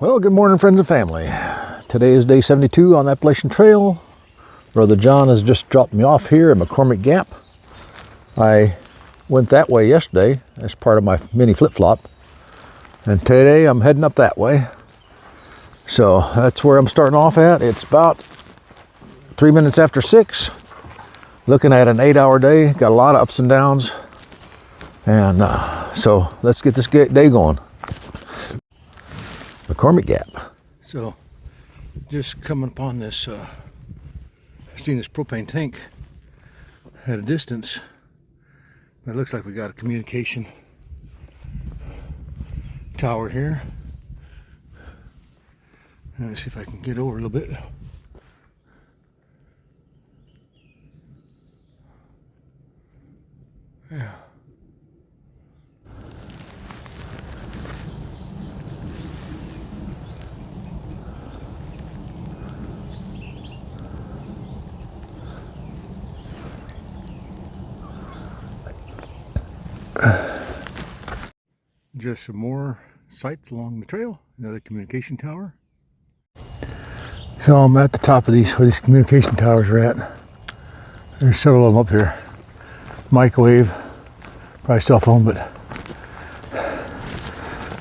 Well, good morning, friends and family. Today is day 72 on the Appalachian Trail. Brother John has just dropped me off here at McCormick Gap. I went that way yesterday as part of my mini flip-flop, and today I'm heading up that way. So that's where I'm starting off at. It's about 3 minutes after 6. Looking at an 8-hour day. Got a lot of ups and downs, and so let's get this day going. McCormick Gap. So just coming upon this, seeing this propane tank at a distance. It looks like we got a communication tower here. Let me see if I can get over a little bit. Yeah. Just some more sites along the trail. Another communication tower. So I'm at the top of where these communication towers are at. There's several of them up here. Microwave, probably cell phone, but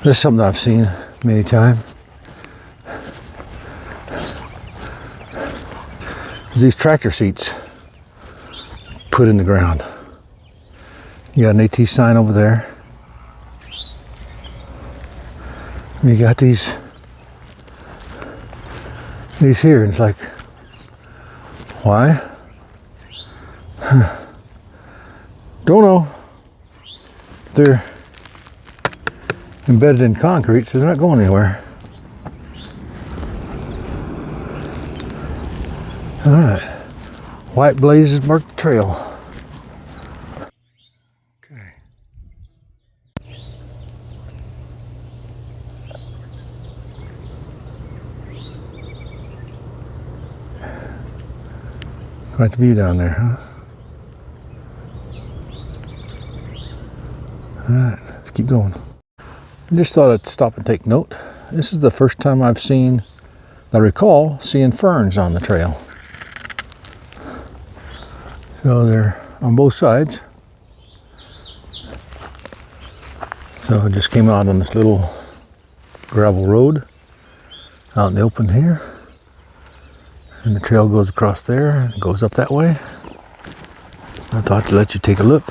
this is something that I've seen many times. These tractor seats put in the ground. You got an AT sign over there. You got these here, and it's like, why? Don't know. They're embedded in concrete, so they're not going anywhere. All right, white blazes mark the trail. Quite the view down there, huh? Alright, let's keep going. I just thought I'd stop and take note. This is the first time I recall seeing ferns on the trail. So they're on both sides. So I just came out on this little gravel road out in the open here. And the trail goes across there and goes up that way. I thought to let you take a look.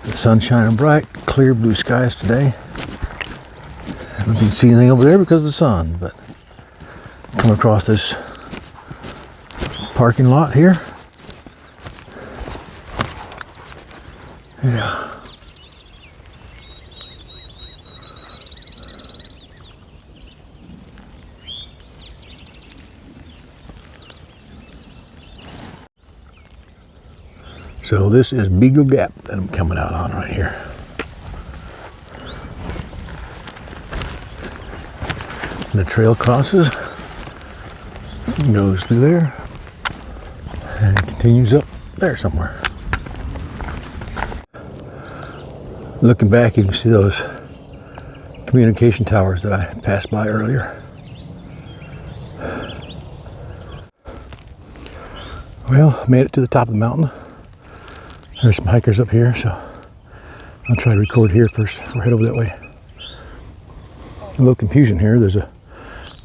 The sun's shining bright, clear blue skies today. I don't see anything over there because of the sun, but come across this parking lot here. Yeah. So this is Beagle Gap that I'm coming out on right here. And the trail crosses, goes through there, and it continues up there somewhere. Looking back, you can see those communication towers that I passed by earlier. Well, made it to the top of the mountain. There's some hikers up here, so I'll try to record here first before I head over that way. A little confusion here. There's a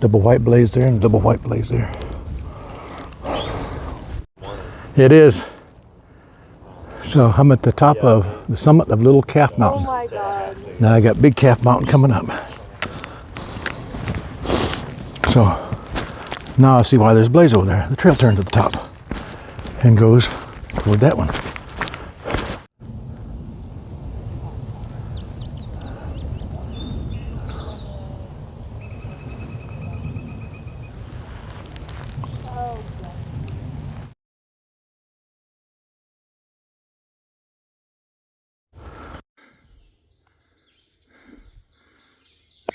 double white blaze there and a double white blaze there. It is. So I'm at the top of the summit of Little Calf Mountain. Oh my God. Now I got Big Calf Mountain coming up. So now I see why there's a blaze over there. The trail turns at the top and goes toward that one.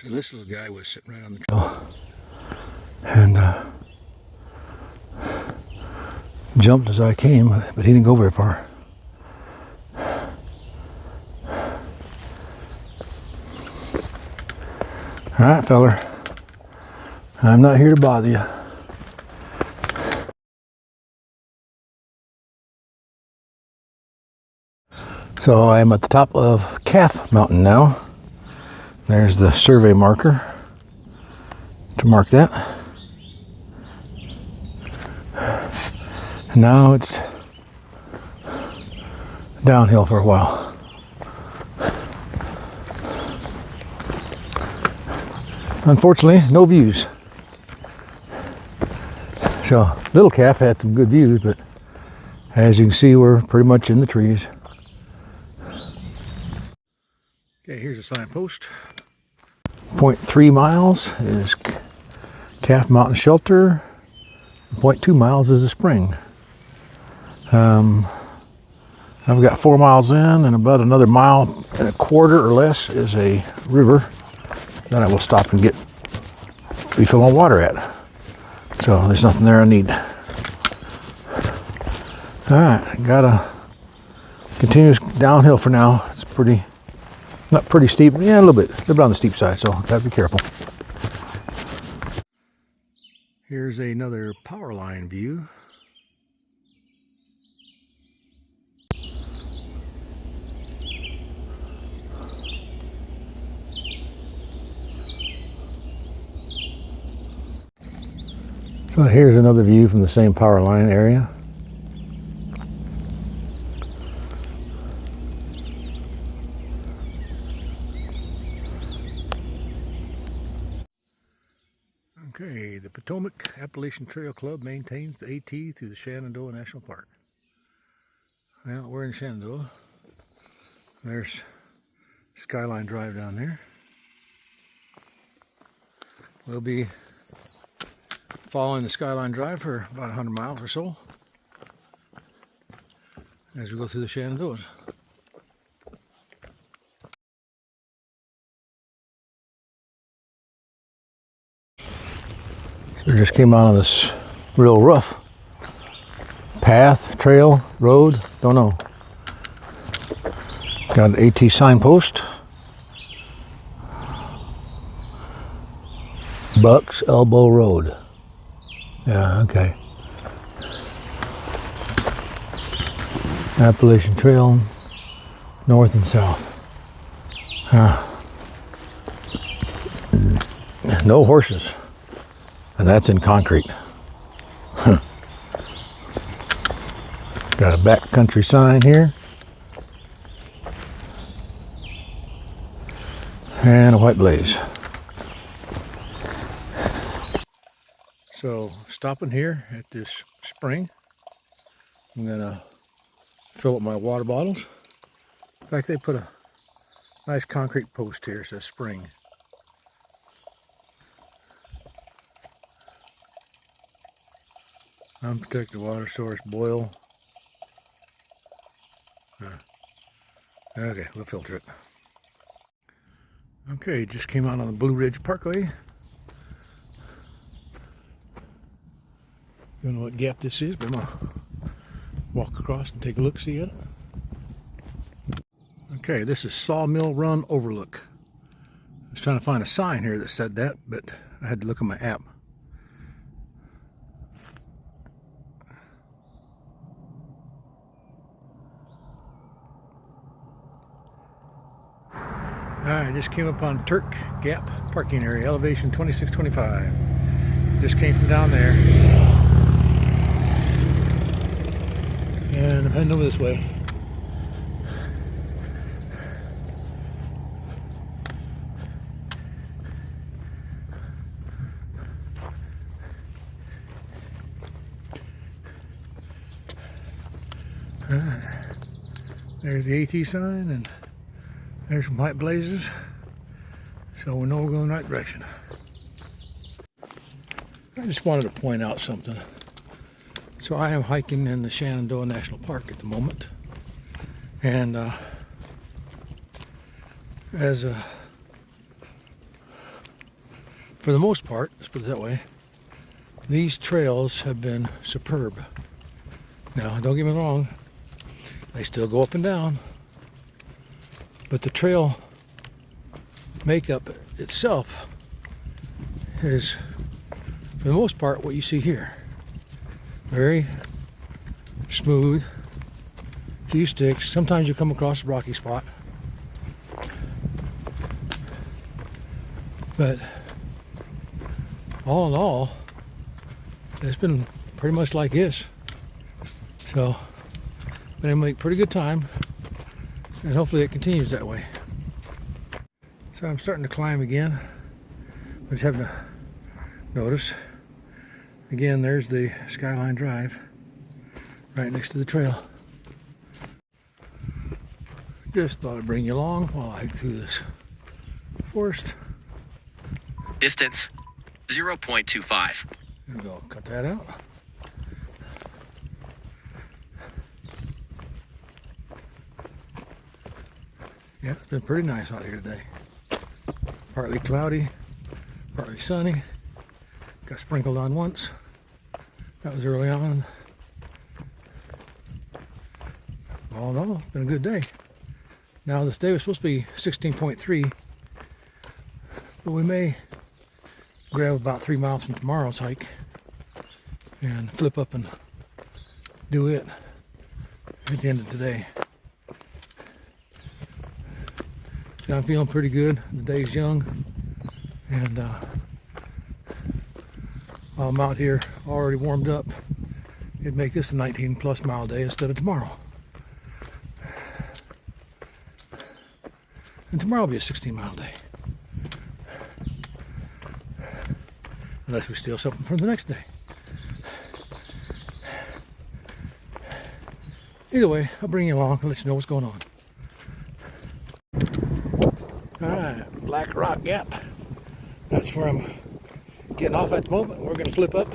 So this little guy was sitting right on the trail and jumped as I came, but he didn't go very far. All right, feller. I'm not here to bother you. So I'm at the top of Calf Mountain now. There's the survey marker to mark that. And now it's downhill for a while. Unfortunately, no views. So Little Calf had some good views, but as you can see, we're pretty much in the trees. Okay, here's a signpost. 0.3 miles is Calf Mountain Shelter. 0.2 miles is a spring. I've got 4 miles in, and about another mile and a quarter or less is a river that I will stop and get refill my water at. So there's nothing there I need. Alright, gotta continue downhill for now. It's not pretty steep, yeah, a little bit on the steep side, so gotta be careful. Here's another power line view. So here's another view from the same power line area. Okay, the Potomac Appalachian Trail Club maintains the AT through the Shenandoah National Park. Well, we're in Shenandoah. There's Skyline Drive down there. We'll be following the Skyline Drive for about 100 miles or so as we go through the Shenandoahs. So we just came out on this real rough path, trail, road, don't know. Got an AT signpost. Bucks Elbow Road. Yeah, okay. Appalachian Trail, north and south. No horses. And that's in concrete. Got a backcountry sign here. And a white blaze. So, stopping here at this spring. I'm gonna fill up my water bottles. In fact, they put a nice concrete post here, it says spring. Unprotected water source, boil. Okay, we'll filter it. Okay, just came out on the Blue Ridge Parkway. Don't know what gap this is, but I'm gonna walk across and take a look, see it. Okay, this is Sawmill Run Overlook. I was trying to find a sign here that said that, but I had to look at my app. I just came up on Turk Gap parking area, elevation 2625. Just came from down there. And I'm heading over this way. There's the AT sign, and there's some white blazes, so we know we're going the right direction. I just wanted to point out something. So I am hiking in the Shenandoah National Park at the moment, and for the most part, let's put it that way, these trails have been superb. Now, don't get me wrong, they still go up and down, but the trail makeup itself is for the most part, what you see here. Very smooth, few sticks. Sometimes you come across a rocky spot, but all in all, it's been pretty much like this. So, been able to make pretty good time, and hopefully it continues that way. So I'm starting to climb again. I just have to notice. Again, there's the Skyline Drive, right next to the trail. Just thought I'd bring you along while I hike through this forest. Distance 0.25. There we go, cut that out. Yeah, it's been pretty nice out here today. Partly cloudy, partly sunny. Got sprinkled on once. That was early on. All in all, it's been a good day. Now this day was supposed to be 16.3, but we may grab about 3 miles from tomorrow's hike and flip up and do it at the end of today. So I'm feeling pretty good. The day's young, and while I'm out here already warmed up, it'd make this a 19+ mile day instead of tomorrow. And tomorrow will be a 16-mile day. Unless we steal something from the next day. Either way, I'll bring you along and let you know what's going on. Alright, Black Rock Gap. That's where I'm getting off at the moment. We're going to flip up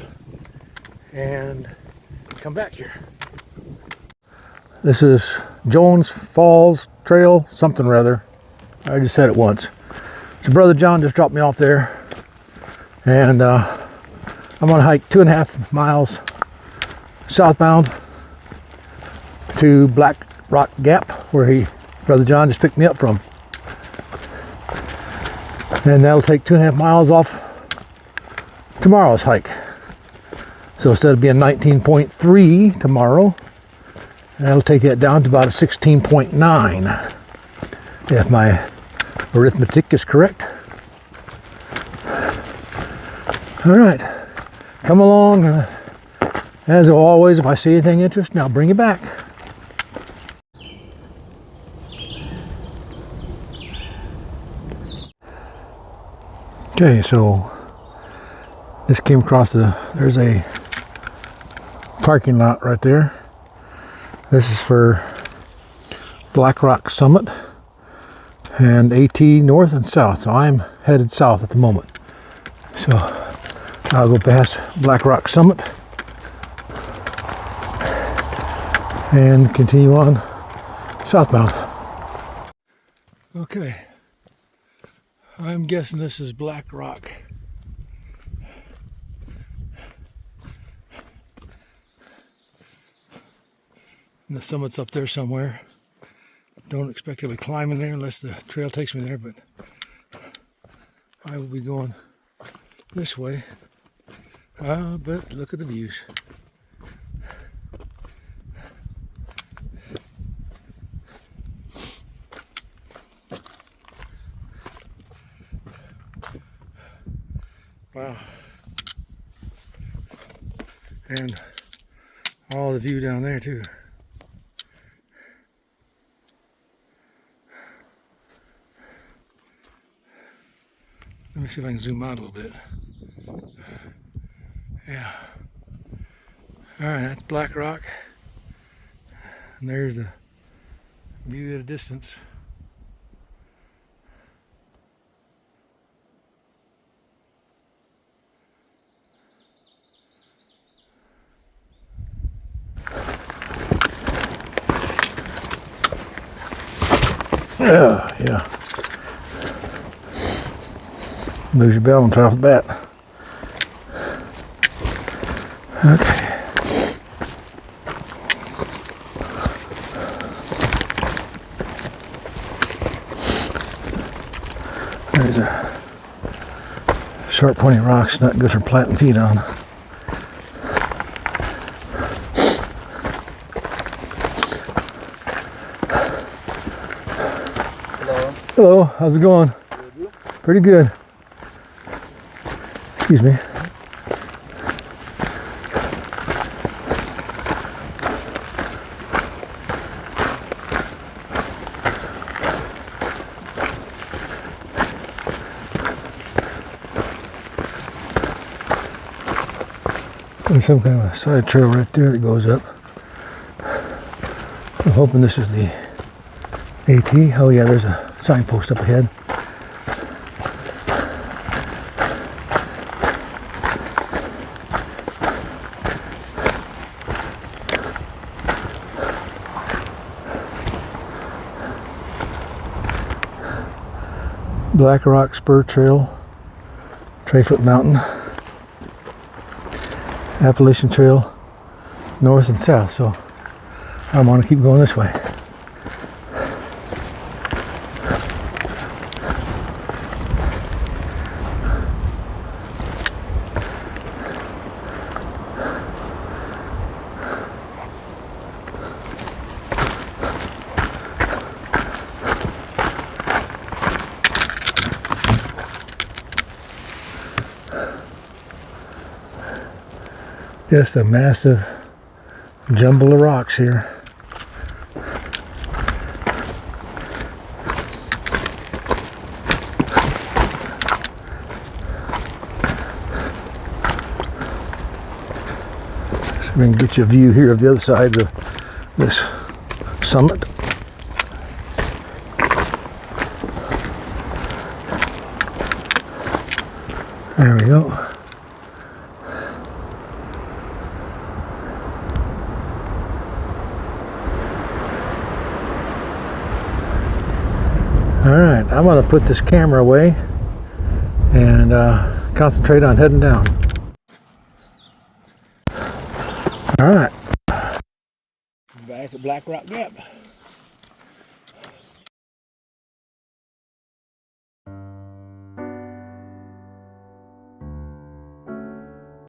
and come back here. This is Jones Falls Trail, something or other. I just said it once. So Brother John just dropped me off there, and I'm going to hike 2.5 miles southbound to Black Rock Gap, where Brother John just picked me up from. And that'll take 2.5 miles off tomorrow's hike. So instead of being 19.3 tomorrow, that'll take that down to about a 16.9, if my arithmetic is correct. All right, come along. As always, if I see anything interesting, I'll bring you back. Okay, so this came across there's a parking lot right there. This is for Black Rock Summit and AT north and south. So I'm headed south at the moment. So I'll go past Black Rock Summit and continue on southbound. Okay. I'm guessing this is Black Rock. And the summit's up there somewhere. Don't expect to be climbing there unless the trail takes me there, but I will be going this way. But look at the views. Wow. And all the view down there too. Let me see if I can zoom out a little bit. Yeah. Alright, that's Black Rock. And there's the view at a distance. Yeah. Lose your balance off the bat. Okay. There's a Sharp pointy rocks, not good for planting feet on. Hello. Hello, how's it going? Pretty good. Excuse me. There's some kind of a side trail right there that goes up. I'm hoping this is the AT. Oh yeah, there's a signpost up ahead. Black Rock Spur Trail, Trayfoot Mountain, Appalachian Trail, north and south, so I'm going to keep going this way. Just a massive jumble of rocks here. So we can get you a view here of the other side of this summit. There we go. Alright, I'm going to put this camera away and concentrate on heading down. Alright, back at Black Rock Gap.